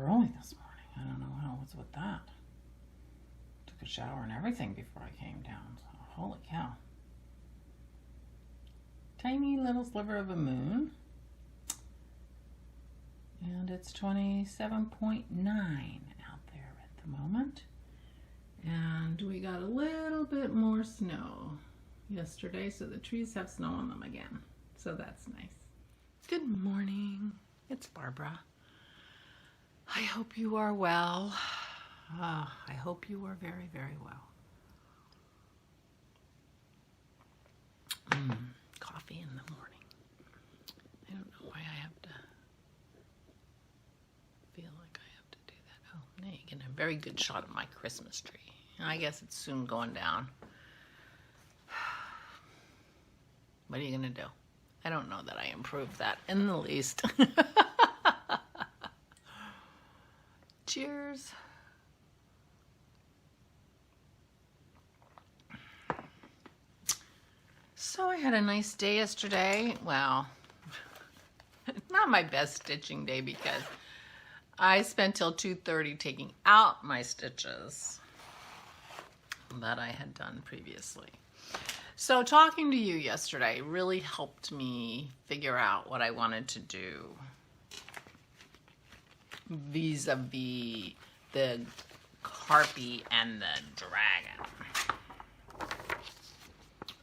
early this morning. I don't know what's with that. Took a shower and everything before I came down. So, holy cow. Tiny little sliver of a moon. And it's 27.9 out there at the moment. And we got a little bit more snow yesterday, so the trees have snow on them again. So that's nice. Good morning. It's Barbara. I hope you are well. I hope you are very, very well. Coffee in the morning. I don't know why I have to feel like I have to do that. Oh, now you get a very good shot of my Christmas tree. I guess it's soon going down. What are you gonna do? I don't know that I improved that in the least. Cheers. So I had a nice day yesterday. Well, not my best stitching day because I spent till 2:30 taking out my stitches that I had done previously. So talking to you yesterday really helped me figure out what I wanted to do vis-a-vis the harpy and the dragon.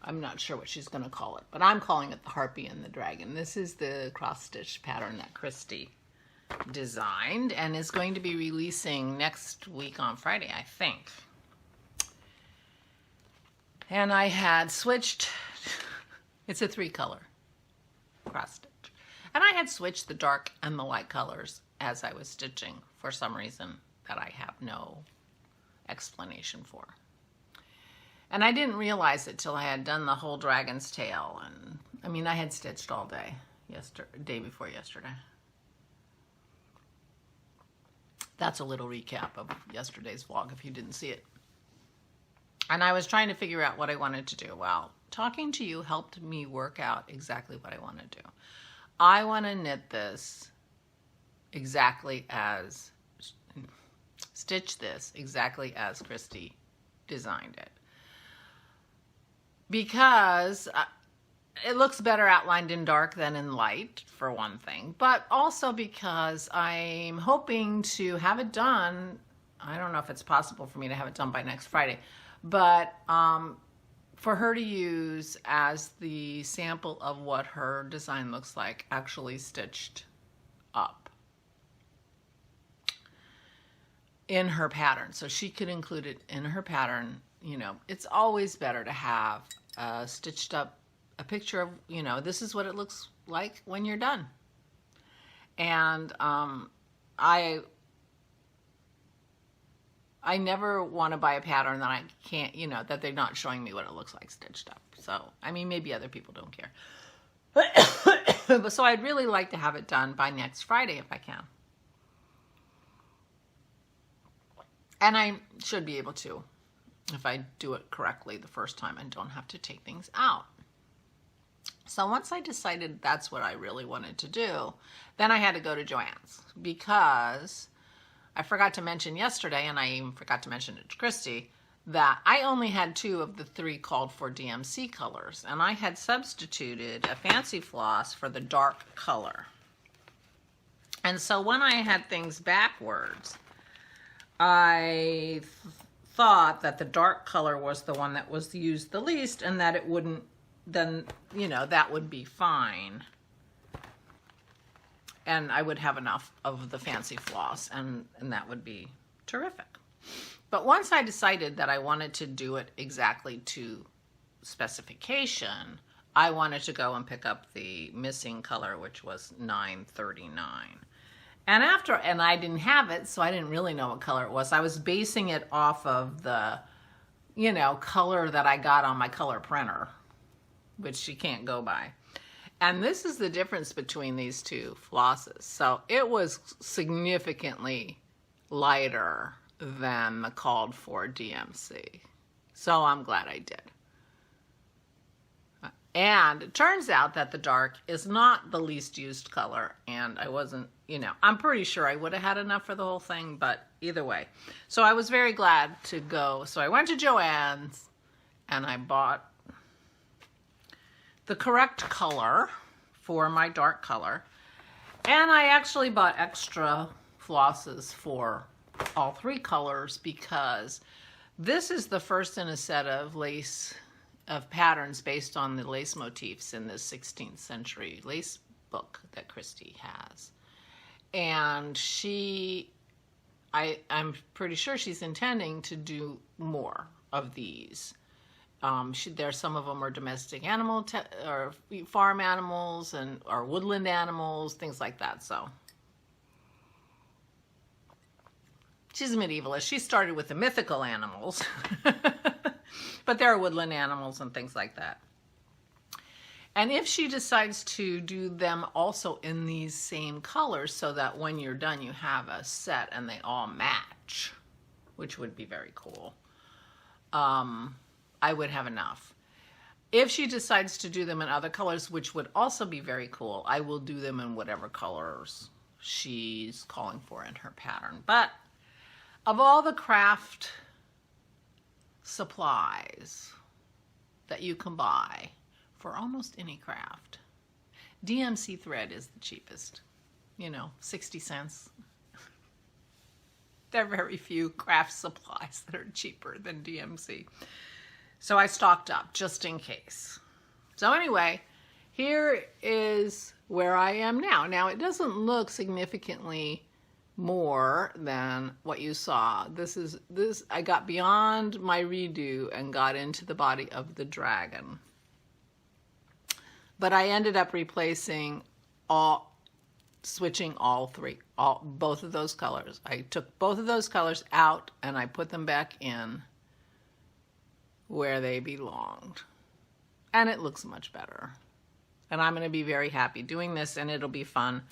I'm not sure what she's going to call it, but I'm calling it the harpy and the dragon. This is the cross-stitch pattern that Christy designed and is going to be releasing next week on Friday, I think. And I had switched, it's a 3-color cross-stitch. And I had switched the dark and the light colors as I was stitching for some reason that I have no explanation for. And I didn't realize it till I had done the whole dragon's tail. And I mean, I had stitched all day, day before yesterday. That's a little recap of yesterday's vlog if you didn't see it. And I was trying to figure out what I wanted to do. Well, talking to you helped me work out exactly what I want to do. I want to knit this exactly as, stitch this exactly as Christy designed it. Because it looks better outlined in dark than in light, for one thing. But also because I'm hoping to have it done, I don't know if it's possible for me to have it done by next Friday, but for her to use as the sample of what her design looks like actually stitched up in her pattern. So she could include it in her pattern. You know, it's always better to have stitched up a picture of, you know, this is what it looks like when you're done. And I never want to buy a pattern that I can't, you know, that they're not showing me what it looks like stitched up. So, I mean, maybe other people don't care. But so I'd really like to have it done by next Friday if I can. And I should be able to if I do it correctly the first time and don't have to take things out. So once I decided that's what I really wanted to do, then I had to go to Joann's because I forgot to mention yesterday, and I even forgot to mention it to Christy, that I only had 2 of the 3 called for DMC colors, and I had substituted a fancy floss for the dark color. And so when I had things backwards, I thought that the dark color was the one that was used the least, and that it wouldn't, then, you know, that would be fine. And I would have enough of the fancy floss, and that would be terrific. But once I decided that I wanted to do it exactly to specification, I wanted to go and pick up the missing color, which was 939. And I didn't have it, so I didn't really know what color it was. I was basing it off of the, you know, color that I got on my color printer, which you can't go by. And this is the difference between these 2 flosses. So it was significantly lighter than the called for DMC. So I'm glad I did. And it turns out that the dark is not the least used color, and I wasn't, you know, I'm pretty sure I would have had enough for the whole thing, but either way. So I was very glad to go. So I went to Joann's and I bought the correct color for my dark color. And I actually bought extra flosses for all 3 colors because this is the first in a set of patterns based on the lace motifs in this 16th century lace book that Christy has. And I'm pretty sure she's intending to do more of these. Some of them are domestic animal or farm animals or woodland animals, things like that. So she's a medievalist. She started with the mythical animals, but there are woodland animals and things like that. And if she decides to do them also in these same colors so that when you're done you have a set and they all match, which would be very cool, I would have enough. If she decides to do them in other colors, which would also be very cool, I will do them in whatever colors she's calling for in her pattern. But of all the craft supplies that you can buy for almost any craft, DMC thread is the cheapest. You know, 60 cents. There are very few craft supplies that are cheaper than DMC. So I stocked up just in case. So anyway, here is where I am now. Now it doesn't look significantly more than what you saw. I got beyond my redo and got into the body of the dragon. But I ended up switching both of those colors. I took both of those colors out and I put them back in where they belonged. And it looks much better. And I'm going to be very happy doing this, and it'll be fun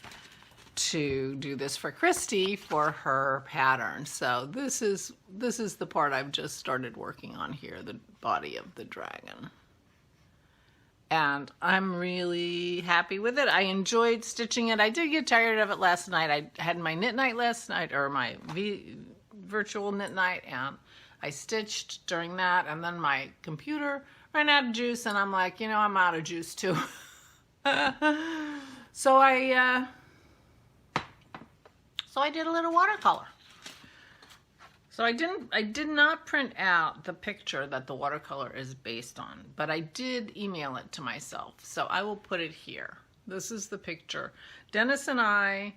to do this for Christy for her pattern. So this is the part I've just started working on here, the body of the dragon. And I'm really happy with it. I enjoyed stitching it. I did get tired of it last night. I had my knit night last night, or my virtual knit night, and I stitched during that, and then my computer ran out of juice, and I'm like, you know, I'm out of juice too. So I did a little watercolor. So I did not print out the picture that the watercolor is based on, but I did email it to myself. So I will put it here. This is the picture. Dennis and I,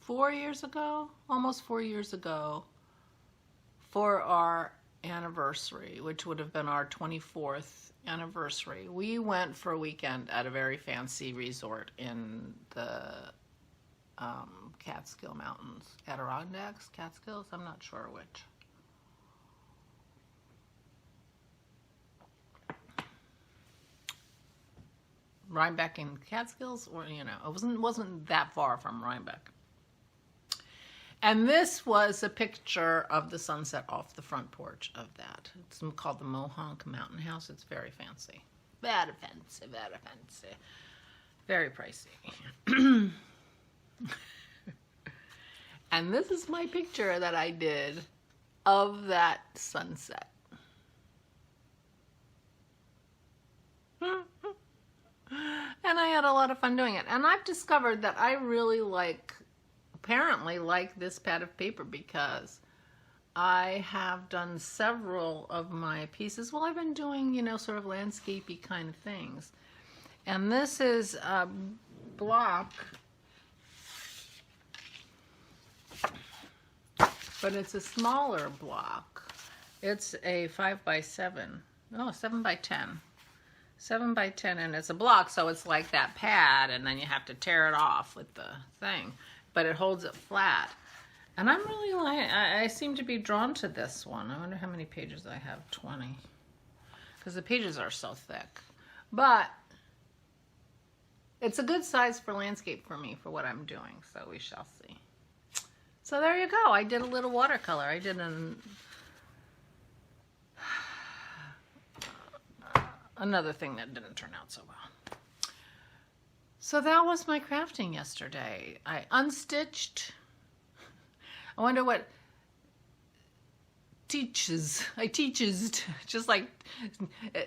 4 years ago, almost 4 years ago, for our anniversary, which would have been our 24th anniversary, we went for a weekend at a very fancy resort in the Catskill Mountains. Adirondacks? Catskills? I'm not sure which. Rhinebeck and Catskills, or, you know, it wasn't that far from Rhinebeck. And this was a picture of the sunset off the front porch of that. It's called the Mohonk Mountain House. It's very fancy. Very fancy, very fancy. Very pricey. And this is my picture that I did of that sunset. And I had a lot of fun doing it. And I've discovered that I really apparently like this pad of paper, because I have done several of my pieces. Well, I've been doing, you know, sort of landscapey kind of things. And this is a block, but it's a smaller block. It's a 7 by 10. 7 by 10, and it's a block, so it's like that pad, and then you have to tear it off with the thing, but it holds it flat. And I'm really I seem to be drawn to this one. I wonder how many pages I have. 20, because the pages are so thick. But it's a good size for landscape for me, for what I'm doing, so we shall see. So there you go. I did a little watercolor. I did another thing that didn't turn out so well. So that was my crafting yesterday. I unstitched. I wonder what I teaches, just like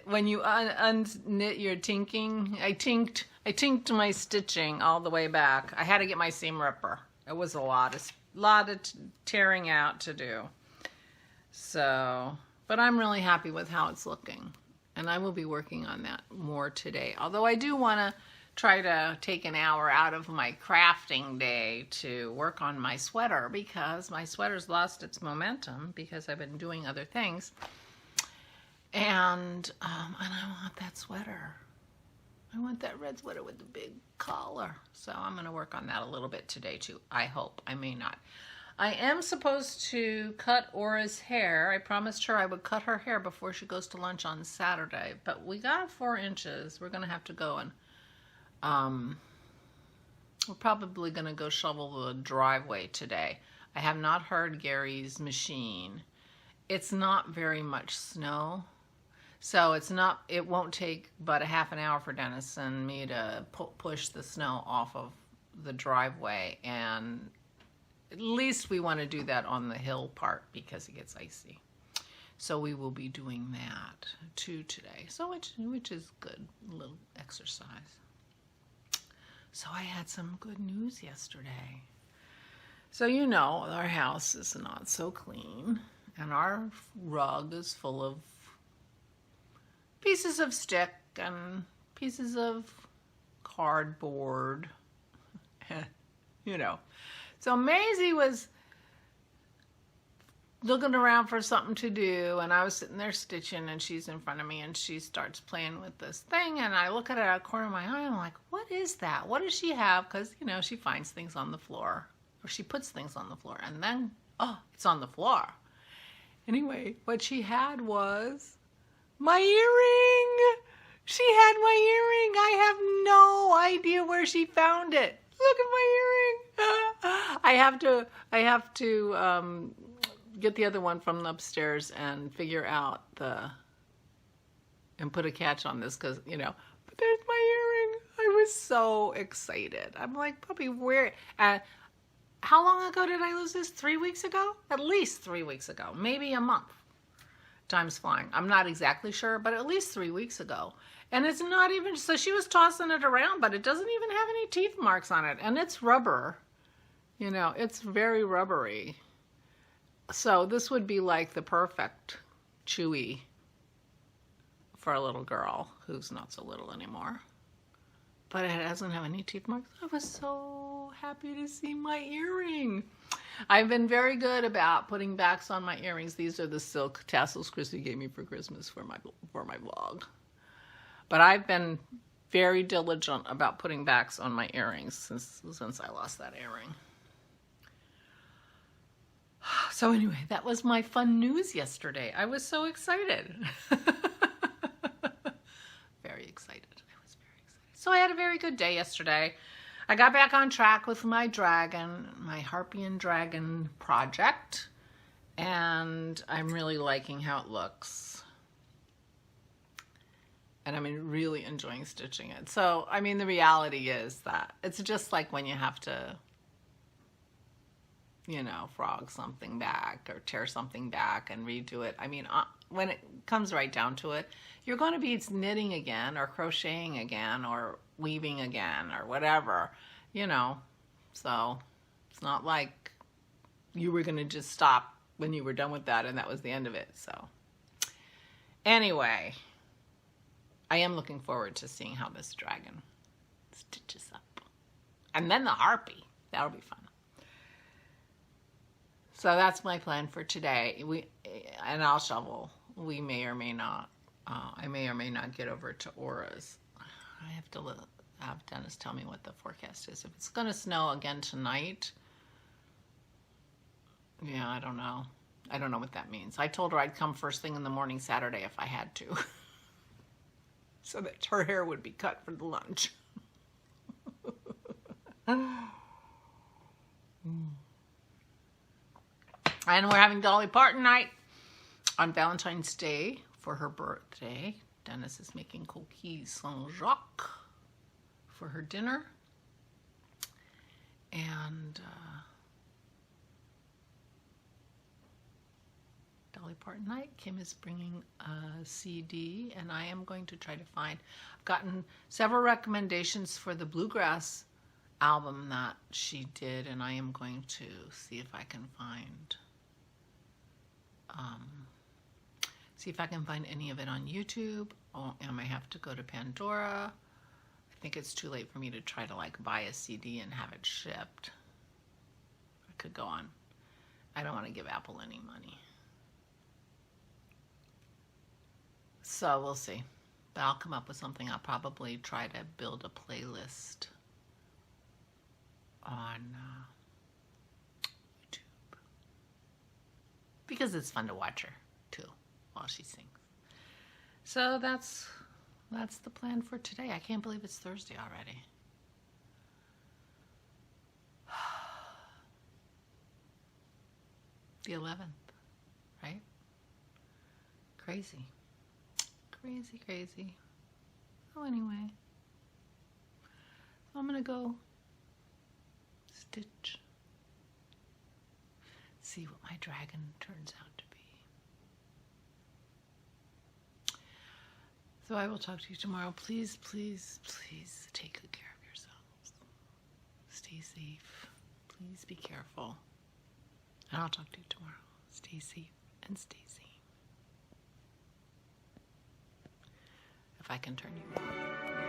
when you unknit your tinking. I tinked my stitching all the way back. I had to get my seam ripper. It was a lot of tearing out to do. So, but I'm really happy with how it's looking. And I will be working on that more today. Although I do want to try to take an hour out of my crafting day to work on my sweater, because my sweater's lost its momentum because I've been doing other things. And I want that sweater. I want that red sweater with the big collar. So I'm going to work on that a little bit today too. I hope. I may not. I am supposed to cut Aura's hair. I promised her I would cut her hair before she goes to lunch on Saturday. But we got 4 inches. We're going to have to go and we're probably going to go shovel the driveway today. I have not heard Gary's machine. It's not very much snow. So it won't take but a half an hour for Dennis and me to push the snow off of the driveway. And at least we want to do that on the hill part because it gets icy. So we will be doing that too today. So which is good, a little exercise. So I had some good news yesterday. So you know, our house is not so clean, and our rug is full of pieces of stick and pieces of cardboard, you know. So Maisie was looking around for something to do, and I was sitting there stitching, and she's in front of me, and she starts playing with this thing, and I look at it out of the corner of my eye, and I'm like, what is that? What does she have? Because, you know, she finds things on the floor, or she puts things on the floor, and then, oh, it's on the floor. Anyway, what she had was my earring. She had my earring. I have no idea where she found it. Look at my earring. I have to get the other one from upstairs and figure out and put a catch on this, because, you know, but there's my earring. I was so excited. I'm like, puppy, where? How long ago did I lose this? 3 weeks ago? At least 3 weeks ago. Maybe a month. Time's flying. I'm not exactly sure, but at least 3 weeks ago. And it's not even, so she was tossing it around, but it doesn't even have any teeth marks on it. And it's rubber. You know, it's very rubbery. So this would be like the perfect chewy for a little girl who's not so little anymore. But it doesn't have any teeth marks. I was so happy to see my earring. I've been very good about putting backs on my earrings. These are the silk tassels Chrissy gave me for Christmas for my vlog. But I've been very diligent about putting backs on my earrings since I lost that earring. So anyway, that was my fun news yesterday. I was so excited. Very excited. I was very excited. So I had a very good day yesterday. I got back on track with my dragon, my Harpy and Dragon project. And I'm really liking how it looks. And I'm really enjoying stitching it. So, I mean, the reality is that it's just like when you have to, you know, frog something back or tear something back and redo it. I mean, when it comes right down to it, you're going to be knitting again or crocheting again or weaving again or whatever, you know. So it's not like you were going to just stop when you were done with that and that was the end of it. So anyway, I am looking forward to seeing how this dragon stitches up. And then the Harpy. That'll be fun. So that's my plan for today. And I'll shovel. We may or may not. I may or may not get over to Aura's. I have to have Dennis tell me what the forecast is. If it's going to snow again tonight, yeah, I don't know. I don't know what that means. I told her I'd come first thing in the morning Saturday if I had to. So that her hair would be cut for the lunch. And we're having Dolly Parton night on Valentine's Day for her birthday. Dennis is making coquilles Saint-Jacques for her dinner. And Dolly Parton night. Kim is bringing a CD, and I am going to try to find. I've gotten several recommendations for the Bluegrass album that she did, and I am going to see if I can find any of it on YouTube. Or I might have to go to Pandora. I think it's too late for me to try to like buy a CD and have it shipped. I could go on. I don't want to give Apple any money. So we'll see. But I'll come up with something. I'll probably try to build a playlist on YouTube. Because it's fun to watch her too while she sings. So that's the plan for today. I can't believe it's Thursday already. The 11th, right? Crazy. Crazy, crazy. Oh, anyway. I'm gonna go stitch. See what my dragon turns out to be. So I will talk to you tomorrow. Please, please, please take good care of yourselves. Stay safe. Please be careful. And I'll talk to you tomorrow. Stay safe and stay sane. If I can turn you on.